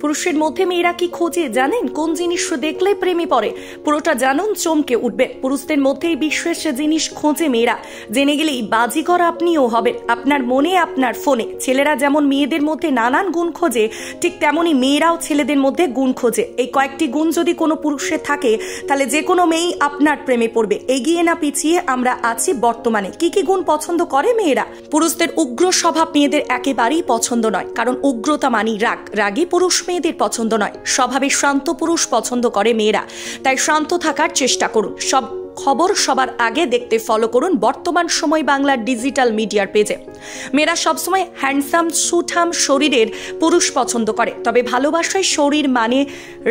পুরুষের মধ্যে মেয়েরা কি খোঁজে জানেন? কোন জিনিস দেখলে প্রেমে পড়ে পুরোটা জানুন, চমকে উঠবে। পুরুষদের মধ্যে এই বিশেষ জিনিস খোঁজে মেয়েরা, জেনে গেলেই বাজিকর আপনিও হবেন, আপনার মনে আপনার ফোনে। ছেলেরা যেমন মেয়েদের মধ্যে নানান গুণ খোঁজে, ঠিক তেমনই মেয়েরাও ছেলেদের মধ্যে গুণ খোঁজে। এই কয়েকটি গুণ যদি কোনো পুরুষের থাকে তাহলে যে কোনো মেয়েই আপনার প্রেমে পড়বে। এগিয়ে না পিছিয়ে আমরা আছি বর্তমানে। কি কি গুণ পছন্দ করে মেয়েরা? পুরুষদের উগ্র স্বভাব মেয়েদের একেবারেই পছন্দ নয়, কারণ উগ্রতা মানি রাগ। রাগী পুরুষ মেয়েদের পছন্দ নয়। স্বভাবে শান্ত পুরুষ পছন্দ করে মেয়েরা, তাই শান্ত থাকার চেষ্টা করুন। সব খবর সবার আগে দেখতে ফলো করুন বর্তমান সময় বাংলার ডিজিটাল মিডিয়ার পেজে। মেয়েরা সবসময় হ্যান্ডসাম সুঠাম শরীরের পুরুষ পছন্দ করে, তবে ভালোবাসায় শরীর মানে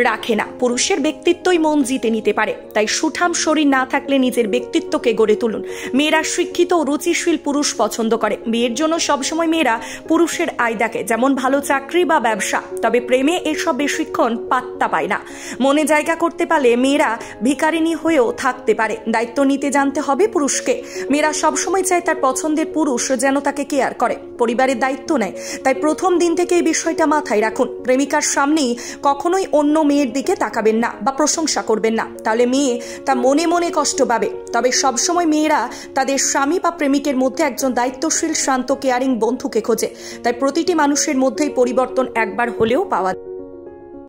রাখে না। পুরুষের ব্যক্তিত্বই মন জিতে নিতে পারে, তাই সুঠাম শরীর না থাকলে নিজের ব্যক্তিত্বকে গড়ে তুলুন। মেয়েরা শিক্ষিত ও রুচিশীল পুরুষ পছন্দ করে। বিয়ের জন্য সবসময় মেয়েরা পুরুষের আয় দেখে, যেমন ভালো চাকরি বা ব্যবসা। তবে প্রেমে এসব বেশিক্ষণ পাত্তা পায় না। মনে জায়গা করতে পারলে মেয়েরা ভিখারিনী হয়েও থাকতে পারে। দায়িত্ব নিতে জানতে হবে পুরুষকে। মেয়েরা সবসময় চায় তার পছন্দের পুরুষ যেন তাকে কেয়ার করে, পরিবারের দায়িত্ব নেয়। তাই প্রথম দিন থেকে এই বিষয়টা মাথায় রাখুন। প্রেমিকার সামনেই কখনোই অন্য মেয়ের দিকে তাকাবেন না বা প্রশংসা করবেন না, তাহলে মেয়ে তা মনে মনে কষ্ট পাবে। তবে সবসময় মেয়েরা তাদের স্বামী বা প্রেমিকের মধ্যে একজন দায়িত্বশীল শান্ত কেয়ারিং বন্ধুকে খোঁজে। তাই প্রতিটি মানুষের মধ্যেই পরিবর্তন একবার হলেও পাওয়া যায়।